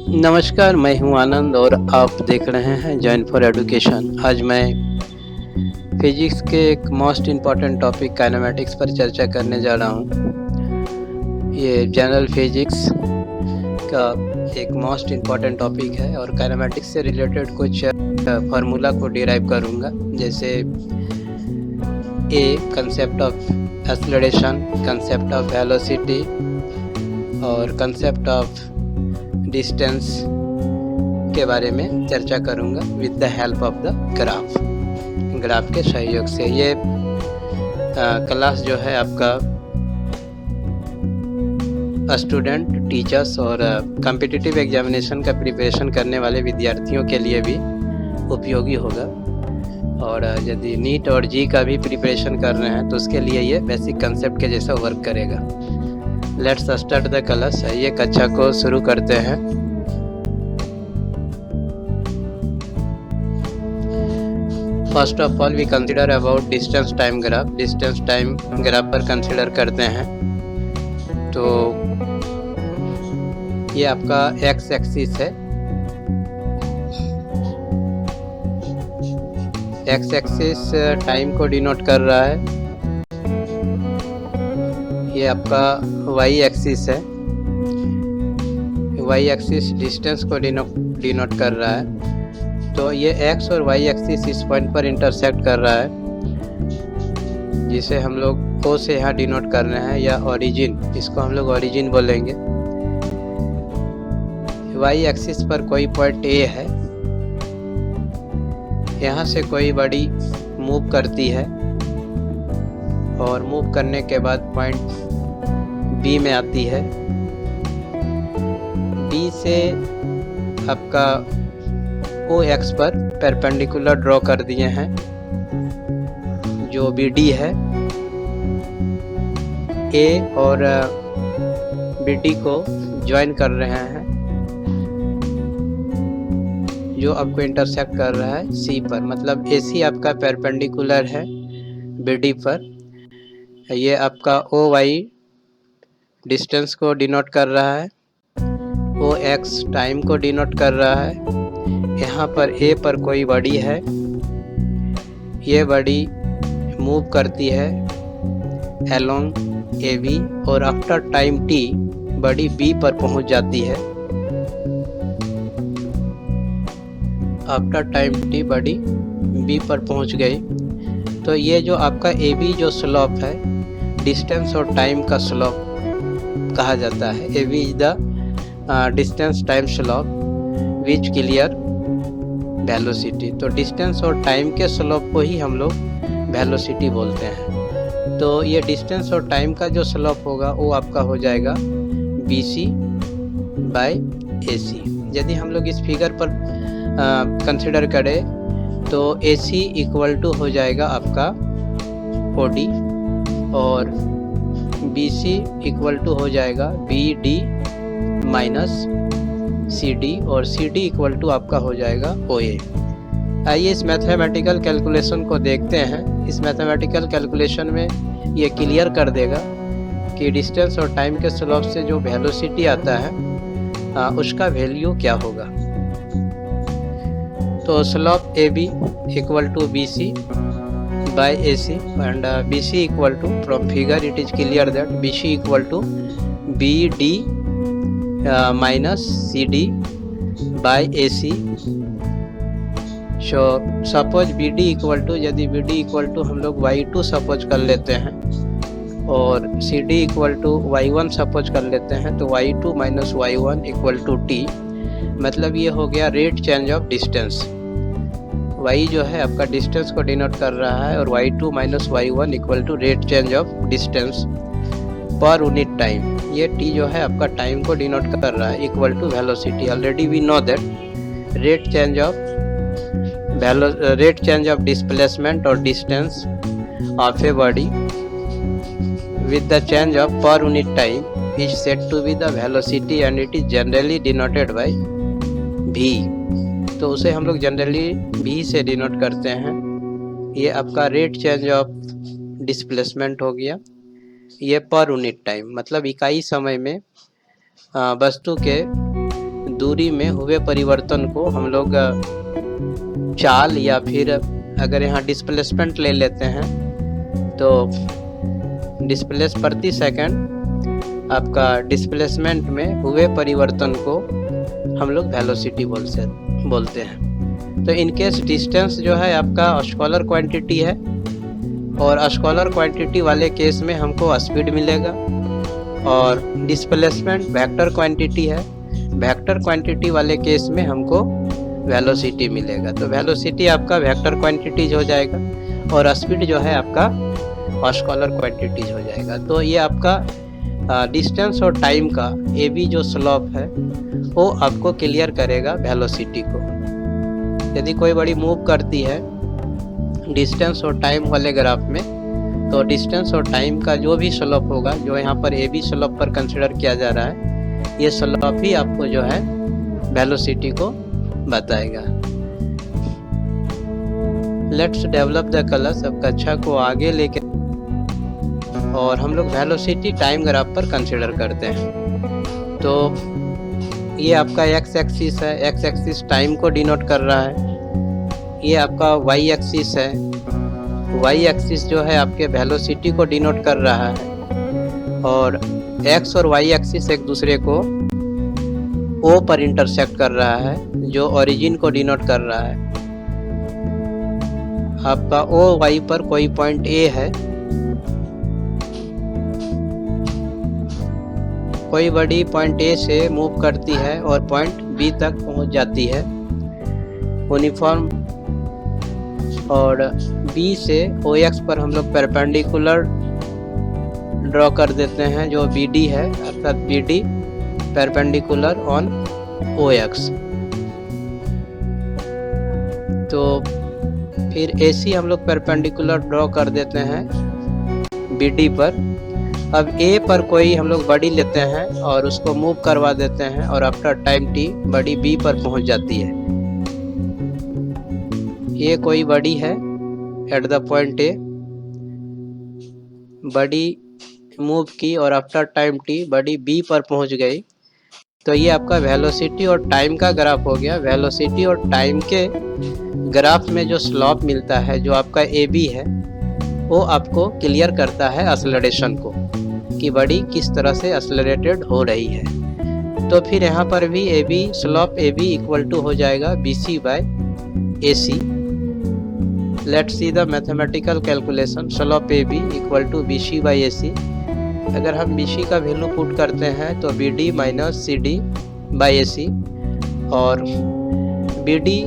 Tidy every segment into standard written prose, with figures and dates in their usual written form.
नमस्कार, मैं हूं आनंद और आप देख रहे हैं जॉइन फॉर एजुकेशन। आज मैं फिजिक्स के एक मोस्ट इम्पॉर्टेंट टॉपिक काइनेमेटिक्स पर चर्चा करने जा रहा हूं। ये जनरल फिजिक्स का एक मोस्ट इम्पॉर्टेंट टॉपिक है और काइनेमेटिक्स से रिलेटेड कुछ फार्मूला को डिराइव करूंगा, जैसे concept of acceleration, concept of velocity और कंसेप्ट ऑफ डिस्टेंस के बारे में चर्चा करूंगा with the help of the graph के सहयोग से। ये क्लास जो है आपका स्टूडेंट, टीचर्स और कॉम्पिटिटिव एग्जामिनेशन का प्रिपरेशन करने वाले विद्यार्थियों के लिए भी उपयोगी होगा, और यदि नीट और जी का भी प्रिपरेशन कर रहे हैं तो उसके लिए ये बेसिक कंसेप्ट के जैसा वर्क करेगा। Let's start the class. ये कक्षा को शुरू करते हैं। First of all we consider about distance time graph. Distance time graph पर कंसिडर करते हैं। तो ये आपका एक्स एक्सिस है। एक्स एक्सिस टाइम को डिनोट कर रहा है। ये आपका वाई एक्सिस है। वाई एक्सिस डिस्टेंस को डिनोट कर रहा है। तो ये एक्स और वाई एक्सिस इस पॉइंट पर इंटरसेक्ट कर रहा है, जिसे हम लोग ओ से यहाँ डिनोट कर रहे हैं, या ओरिजिन, इसको हम लोग ओरिजिन बोलेंगे। वाई एक्सिस पर कोई पॉइंट ए है, यहाँ से कोई बॉडी मूव करती है और मूव करने के बाद पॉइंट बी में आती है। बी से आपका ओ एक्स पर परपेंडिकुलर ड्रॉ कर दिए हैं, जो बी डी है। ए और बी डी को ज्वाइन कर रहे हैं, जो आपको इंटरसेक्ट कर रहा है सी पर, मतलब ए सी आपका परपेंडिकुलर है बी डी पर। ये आपका ओ वाई डिस्टेंस को डिनोट कर रहा है, ओ एक्स टाइम को डिनोट कर रहा है। यहाँ पर ए पर कोई बॉडी है, ये बॉडी मूव करती है अलोंग ए बी, और after time T body B पर पहुँच जाती है। After time T body B पर पहुँच गई। तो ये जो आपका ए बी जो स्लोप है, डिस्टेंस और टाइम का स्लोप कहा जाता है। A B is the distance time slope which clear velocity. तो डिस्टेंस और टाइम के स्लोप को ही हम लोग वेलोसिटी बोलते हैं। तो ये डिस्टेंस और टाइम का जो स्लोप होगा वो आपका हो जाएगा बी सी बाय ए सी। यदि हम लोग इस फिगर पर कंसिडर करें तो ए सी इक्वल टू हो जाएगा आपका ओ डी, और बी सी इक्वल टू हो जाएगा B D minus C D, और सी डी इक्वल टू आपका हो जाएगा ओ ए। आइए इस मैथमेटिकल कैलकुलेशन को देखते हैं। इस मैथमेटिकल कैलकुलेशन में ये क्लियर कर देगा कि डिस्टेंस और टाइम के स्लोप से जो वेलोसिटी आता है उसका वैल्यू क्या होगा। तो slope A B equal to B C by AC, and BC equal to, from figure it is clear that BC equal to BD minus CD by AC. So suppose BD equal to, यदि BD equal to हम लोग Y2 suppose कर लेते हैं और CD equal to Y1 suppose कर लेते हैं, तो Y2 minus Y1 equal to T, मतलब ये हो गया rate change of distance. y जो है आपका डिस्टेंस को डिनोट कर रहा है, और y2 minus y1 equal to rate change of distance per unit time. ये t जो है आपका टाइम को डिनोट कर रहा है, equal to velocity. Already we know that rate change of displacement और distance of a body with the change of per unit time is said to be the velocity, and it is generally denoted by v। तो उसे हम लोग generally v से denote करते हैं। ये आपका रेट चेंज ऑफ डिस्प्लेसमेंट हो गया। ये पर यूनिट टाइम, मतलब इकाई समय में वस्तु के दूरी में हुए परिवर्तन को हम लोग चाल या फिर अगर यहाँ डिस्प्लेसमेंट ले लेते हैं तो डिस्प्लेस प्रति सेकंड आपका डिस्प्लेसमेंट में हुए परिवर्तन को हम लोग वेलोसिटी बोलते हैं। तो इन केस डिस्टेंस जो है आपका स्केलर क्वांटिटी है और स्केलर क्वांटिटी वाले केस में हमको स्पीड मिलेगा और डिस्प्लेसमेंट वेक्टर क्वांटिटी है, वेक्टर क्वांटिटी वाले केस में हमको वेलोसिटी मिलेगा। तो वेलोसिटी आपका वेक्टर क्वांटिटीज हो जाएगा और स्पीड जो है आपका स्केलर क्वांटिटीज हो जाएगा। तो ये आपका डिस्टेंस और टाइम का ए बी जो स्लोप है वो आपको क्लियर करेगा वेलोसिटी को। यदि कोई बड़ी मूव करती है डिस्टेंस और टाइम वाले ग्राफ में, तो डिस्टेंस और टाइम का जो भी स्लोप होगा, जो यहाँ पर ए बी स्लोप पर कंसिडर किया जा रहा है, ये स्लोप ही आपको जो है वेलोसिटी को बताएगा। Let's develop the colours. अब कक्षा को आगे लेके और हम लोग वेलोसिटी टाइम ग्राफ पर कंसिडर करते हैं। तो ये आपका एक्स एक्सिस है, एक्स एक्सिस टाइम को डिनोट कर रहा है। ये आपका वाई एक्सिस है, वाई एक्सिस जो है आपके वेलोसिटी को डिनोट कर रहा है और एक्स और वाई एक्सिस एक दूसरे को ओ पर इंटरसेक्ट कर रहा है जो ओरिजिन को डिनोट कर रहा है। आपका ओ वाई पर कोई पॉइंट ए है, कोई बड़ी पॉइंट ए से मूव करती है और पॉइंट बी तक पहुंच जाती है यूनिफॉर्म, और बी से ओ एक्स पर हम लोग परपेंडिकुलर ड्रॉ कर देते हैं जो बी डी है, अर्थात B D perpendicular on O X. तो फिर ए सी हम लोग परपेंडिकुलर ड्रॉ कर देते हैं बी डी पर। अब ए पर कोई हम लोग बड़ी लेते हैं और उसको मूव करवा देते हैं और आफ्टर टाइम टी बड़ी बी पर पहुंच जाती है। ये कोई बड़ी है एट द पॉइंट ए, बड़ी मूव की और आफ्टर टाइम टी बड़ी बी पर पहुंच गई। तो ये आपका वेलोसिटी और टाइम का ग्राफ हो गया। वेलोसिटी और टाइम के ग्राफ में जो स्लोप मिलता है, जो आपका ए बी है, वो आपको क्लियर करता है एक्सेलरेशन को कि बड़ी किस तरह से एक्सेलरेटेड हो रही है। तो फिर यहाँ पर भी A B slope A B equal to हो जाएगा B C by A C. Let's see the mathematical calculation. Slope A B equal to B C by A C. अगर हम बी सी का वैल्यू पुट करते हैं तो B D minus C D by A C, और B D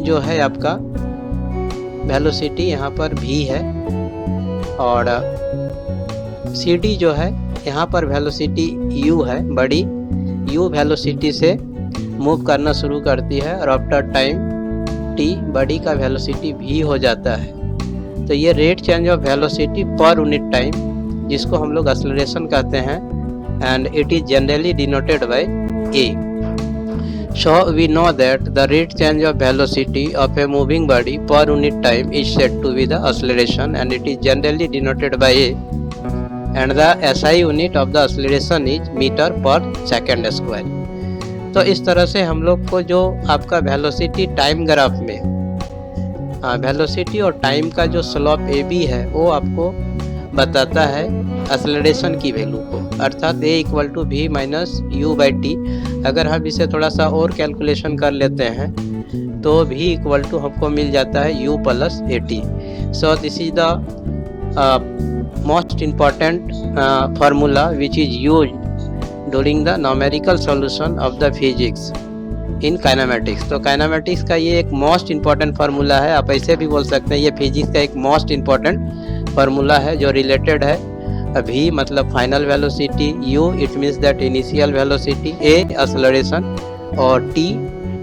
जो है आपका वेलोसिटी यहाँ पर भी है और सी डी जो है यहाँ पर वेलोसिटी यू है, बड़ी यू वेलोसिटी से मूव करना शुरू करती है और आफ्टर टाइम टी बड़ी का वेलोसिटी भी हो जाता है। तो ये रेट चेंज ऑफ वेलोसिटी पर यूनिट टाइम, जिसको हम लोग एक्सेलरेशन कहते हैं, and it is generally denoted bye A. So we know that the rate change of velocity of a moving body per unit time is said to be the acceleration, and it is generally denoted by a, and the SI unit of the acceleration is meter per second square। तो इस तरह से हम लोग को जो आपका velocity time graph में वेलोसिटी और टाइम का जो स्लोप ए बी है वो आपको बताता है एक्सेलरेशन की वैल्यू को, अर्थात a equal to v minus u by t. अगर हम इसे थोड़ा सा और कैलकुलेशन कर लेते हैं तो भी इक्वल टू हमको मिल जाता है u plus A T. So this is the most important formula which is use during the numerical solution of the physics in kinematics. तो काइनेमेटिक्स का ये एक मोस्ट इम्पॉर्टेंट फार्मूला है, आप ऐसे भी बोल सकते हैं ये फिजिक्स का एक मोस्ट इम्पॉर्टेंट फार्मूला है जो रिलेटेड है v मतलब final velocity, u it means that initial velocity, a acceleration और t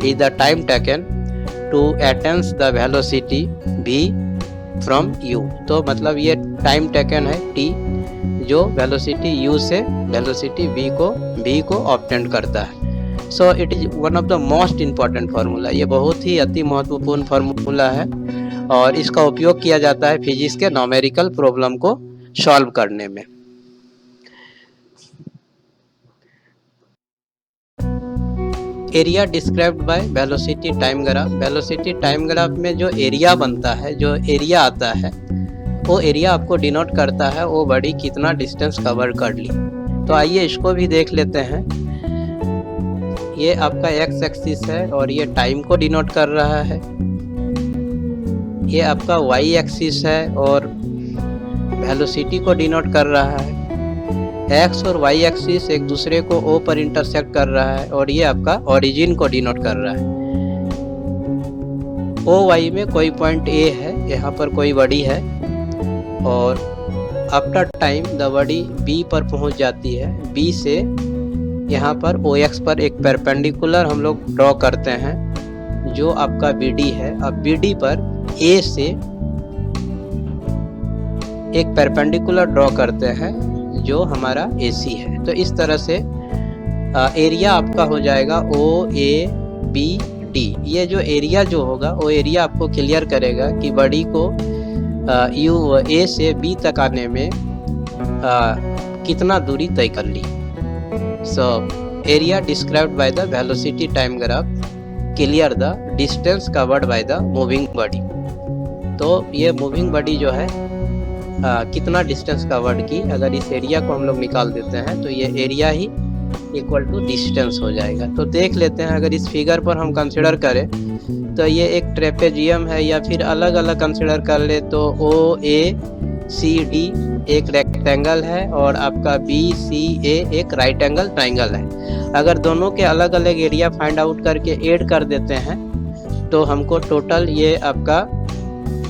is the time taken to attains the velocity v from u। तो मतलब ये टाइम टेकन है t जो वेलोसिटी u से वेलोसिटी v को ऑब्टेन करता है। So it is one of the most important formula. ये बहुत ही अति महत्वपूर्ण फार्मूला है और इसका उपयोग किया जाता है फिजिक्स के न्यूमेरिकल प्रॉब्लम को सॉल्व करने में। Area described by velocity time graph. Velocity time graph में जो एरिया बनता है, जो एरिया आता है, वो एरिया आपको डिनोट करता है वो बॉडी कितना डिस्टेंस कवर कर ली। तो आइए इसको भी देख लेते हैं। ये आपका एक्स एक्सिस है और ये टाइम को डिनोट कर रहा है। ये आपका वाई एक्सिस है और वेलोसिटी को डिनोट कर रहा है। एक्स और वाई एक्सिस एक दूसरे को ओ पर इंटरसेक्ट कर रहा है और ये आपका ओरिजिन को डिनोट कर रहा है। ओ वाई में कोई पॉइंट ए है, यहाँ पर कोई बॉडी है और after time the body B पर पहुंच जाती है। बी से यहाँ पर ओ एक्स पर एक परपेंडिकुलर हम लोग ड्रॉ करते हैं जो आपका बी डी है। अब बी डी पर ए से एक परपेंडिकुलर ड्रॉ करते हैं जो हमारा AC है। तो इस तरह से एरिया आपका हो जाएगा OABD। ये जो एरिया जो होगा वो एरिया आपको क्लियर करेगा कि बॉडी को A से B तक आने में कितना दूरी तय कर ली। So area described by the velocity time graph clear the distance covered by the moving body. तो ये मूविंग बॉडी जो है कितना डिस्टेंस कवर्ड की, अगर इस एरिया को हम लोग निकाल देते हैं तो ये एरिया ही इक्वल टू डिस्टेंस हो जाएगा। तो देख लेते हैं, अगर इस फिगर पर हम कंसिडर करें तो ये एक ट्रेपेजियम है, या फिर अलग अलग कंसिडर कर ले तो OACD एक रेक्टेंगल है और आपका BCA एक राइट एंगल ट्राइंगल है। अगर दोनों के अलग अलग एरिया फाइंड आउट करके ऐड कर देते हैं तो हमको टोटल ये आपका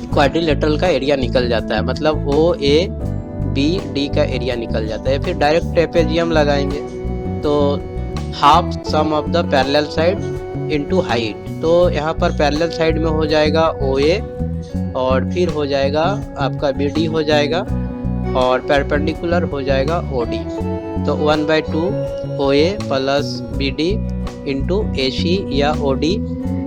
क्वाड्रिलेटरल का एरिया निकल जाता है, मतलब OABD का एरिया निकल जाता है। फिर डायरेक्ट ट्रेपेजियम लगाएंगे तो half sum of the parallel side into height. तो यहाँ पर पैरेलल साइड में हो जाएगा OA और फिर हो जाएगा आपका BD हो जाएगा और परपेंडिकुलर हो जाएगा OD। तो 1/2 OA plus BD into AC या OD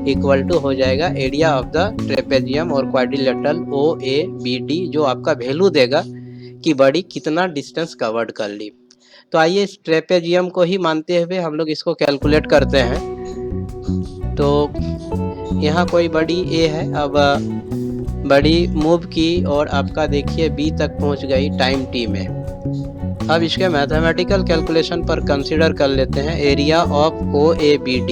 इक्वल टू हो जाएगा एरिया ऑफ द ट्रेपेजियम और क्वाड्रिलेटरल OABD, जो आपका वैल्यू देगा कि बॉडी कितना डिस्टेंस कवर्ड कर ली। तो आइए इस ट्रेपेजियम को ही मानते हुए हम लोग इसको कैलकुलेट करते हैं। तो यहाँ कोई बॉडी A है, अब बॉडी मूव की और आपका देखिए B तक पहुँच गई टाइम T में। अब इसके मैथमेटिकल कैलकुलेशन पर कंसीडर कर लेते हैं एरिया ऑफ OABD।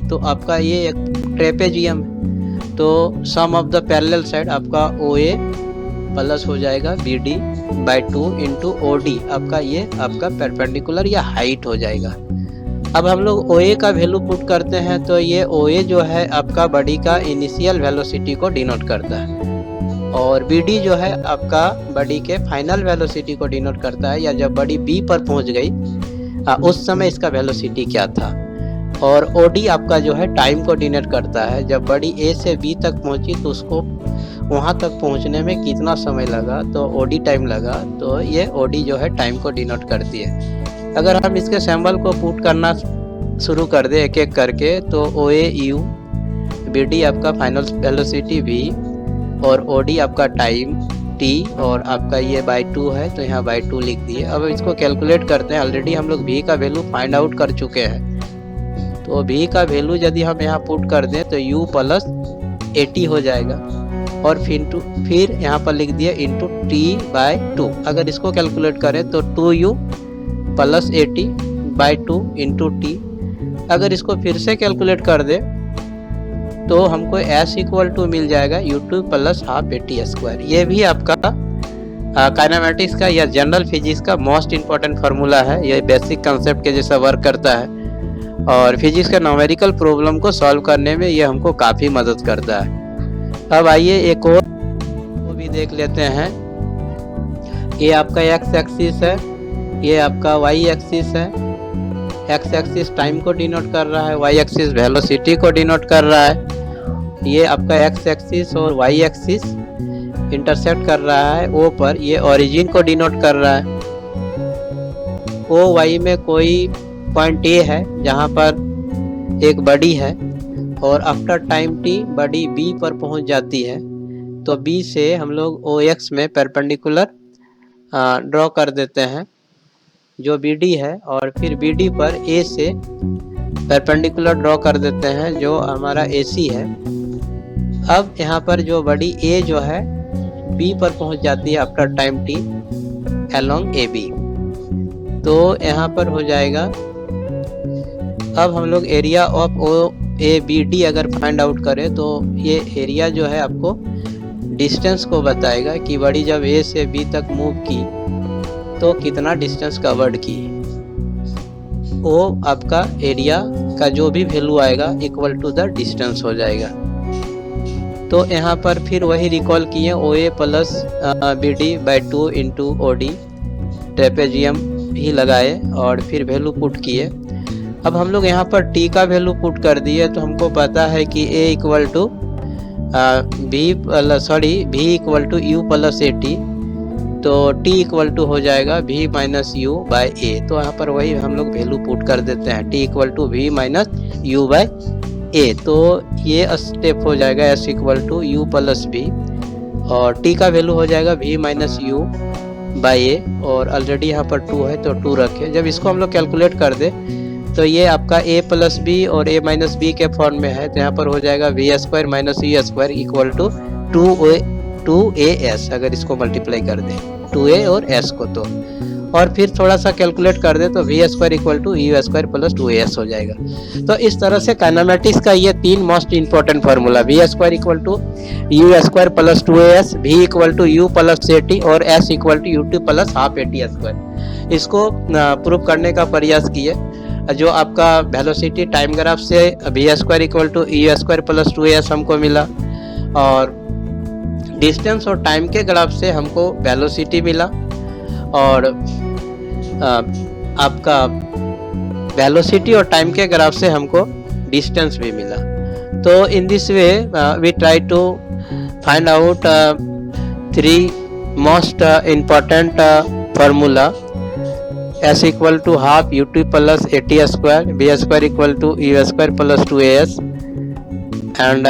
तो आपका ये एक ट्रेपेजियम है, तो सम ऑफ द पैरेलल साइड आपका OA प्लस हो जाएगा BD/2 इंटू OD, आपका ये आपका परपेंडिकुलर या हाइट हो जाएगा। अब हम लोग OA का वैल्यू पुट करते हैं तो ये OA जो है आपका बॉडी का इनिशियल वेलोसिटी को डिनोट करता है और BD जो है आपका बॉडी के फाइनल वेलोसिटी को डिनोट करता है, या जब बॉडी B पर पहुंच गई उस समय इसका वेलोसिटी क्या था। और OD आपका जो है टाइम को डिनोट करता है, जब बॉडी A से B तक पहुंची तो उसको वहां तक पहुंचने में कितना समय लगा, तो OD टाइम लगा। तो ये OD जो है टाइम को डिनोट करती है। अगर हम इसके सिंबल को पुट करना शुरू कर दे एक एक करके तो OAU, BD आपका फाइनल वेलोसिटी V और OD आपका टाइम T और आपका ये /2 है तो यहाँ /2 लिख दिए। अब इसको कैलकुलेट करते हैं। ऑलरेडी हम लोग V का वैल्यू फाइंड आउट कर चुके हैं, तो V का वैल्यू यदि हम यहाँ पुट कर दें तो U प्लस 80 हो जाएगा और फिर यहाँ पर लिख दिया इंटू T/2। अगर इसको कैलकुलेट करें तो 2U प्लस 80/2 इंटू T। अगर इसको फिर से कैलकुलेट कर दे तो हमको S इक्वल टू मिल जाएगा U2 प्लस हाफ AT²। ये भी आपका काइनेमेटिक्स का या जनरल फिजिक्स का मोस्ट इम्पॉर्टेंट फार्मूला है। ये बेसिक कंसेप्ट के जैसा वर्क करता है और फिजिक्स के न्यूमेरिकल प्रॉब्लम को सॉल्व करने में ये हमको काफ़ी मदद करता है। अब आइए एक और वो भी देख लेते हैं। ये आपका एक्स एक्सिस है, ये आपका वाई एक्सिस है। एक्स एक्सिस टाइम को डिनोट कर रहा है, वाई एक्सिस वेलोसिटी को डिनोट कर रहा है। ये आपका एक्स एक्सिस और वाई एक्सिस इंटरसेक्ट कर रहा है ओ पर, ये ओरिजिन को डिनोट कर रहा है। ओ वाई में कोई पॉइंट ए है जहाँ पर एक बॉडी है और after time T body B पर पहुँच जाती है, तो बी से हम लोग ओ एक्स में परपेंडिकुलर ड्रॉ कर देते हैं जो BD है और फिर BD पर A से परपेंडिकुलर ड्रॉ कर देते हैं जो हमारा AC है। अब यहाँ पर जो बड़ी A जो है B पर पहुँच जाती है after time T along AB। तो यहाँ पर हो जाएगा, अब हम लोग एरिया ऑफ OABD अगर फाइंड आउट करें तो ये एरिया जो है आपको डिस्टेंस को बताएगा कि बड़ी जब A से B तक मूव की तो कितना डिस्टेंस कवर्ड की। वो आपका एरिया का जो भी वैल्यू आएगा इक्वल टू द डिस्टेंस हो जाएगा। तो यहाँ पर फिर वही रिकॉल किए OA plus BD by 2 into OD, trapezium ही लगाए और फिर वैल्यू पुट किए। अब हम लोग यहाँ पर T का वैल्यू पुट कर दिए तो हमको पता है कि A equal to V equal to U plus AT, तो T इक्वल टू हो जाएगा V minus U by A। तो यहाँ पर वही हम लोग वैल्यू पुट कर देते हैं, T equal to V minus U by A। तो ये स्टेप हो जाएगा S equal to U plus B और T का वैल्यू हो जाएगा V minus U by A और ऑलरेडी यहाँ पर 2 है तो 2 रखे। जब इसको हम लोग कैलकुलेट कर दे तो ये आपका A प्लस B और A माइनस B के फॉर्म में है, तो यहाँ पर हो जाएगा V square minus U square equal to 2AS। अगर इसको मल्टीप्लाई कर दे 2A और S को तो, और फिर थोड़ा सा कैलकुलेट कर दे तो V square equal to U square plus 2AS हो जाएगा। तो इस तरह से काइनेमेटिक्स का ये 3 most important formula, V square equal to U square plus 2AS, V equal to U plus AT और S equal to UT plus half AT square, इसको प्रूव करने का प्रयास किए। जो आपका वेलोसिटी टाइम ग्राफ से V square equal to U square plus 2AS हमको मिला और डिस्टेंस और टाइम के ग्राफ से हमको वेलोसिटी मिला और आपका वेलोसिटी और टाइम के ग्राफ से हमको डिस्टेंस भी मिला। तो in this way we try to find out 3 most important formula, S equal to half UT plus AT square, V square equal to U square plus 2AS and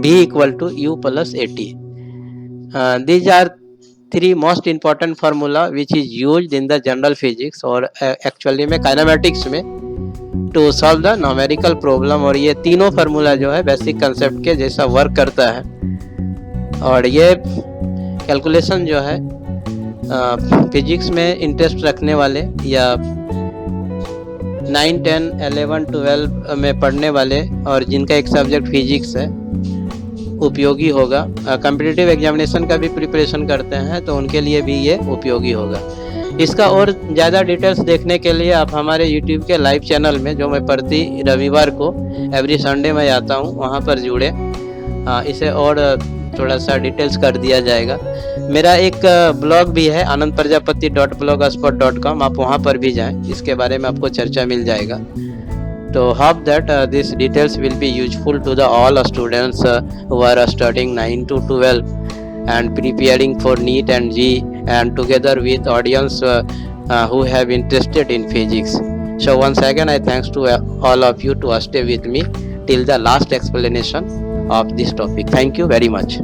V equal to U plus AT। These are 3 most important formula which is used in the general physics और actually में kinematics में to solve the numerical problem। और ये तीनों formula जो है basic concept के जैसा वर्क करता है और ये कैलकुलेशन जो है फिजिक्स में इंटरेस्ट रखने वाले या 9, 10, 11, 12 में पढ़ने वाले और जिनका एक सब्जेक्ट फिजिक्स है उपयोगी होगा। कॉम्पिटिटिव एग्जामिनेशन का भी प्रिपरेशन करते हैं तो उनके लिए भी ये उपयोगी होगा। इसका और ज़्यादा डिटेल्स देखने के लिए आप हमारे YouTube के लाइव चैनल में, जो मैं प्रति रविवार को एवरी संडे में आता हूँ, वहाँ पर जुड़े। इसे और थोड़ा सा डिटेल्स कर दिया जाएगा। मेरा एक ब्लॉग भी है anandprajapati.blogspot.com, आप वहाँ पर भी जाएं, इसके बारे में आपको चर्चा मिल जाएगा। तो hope that this details will be useful to the all students who are studying 9 to 12 and preparing for NEET and JEE and together with audience who have interested in physics. So once again I thanks to all of you to stay with me till the last explanation of this topic. Thank you very much.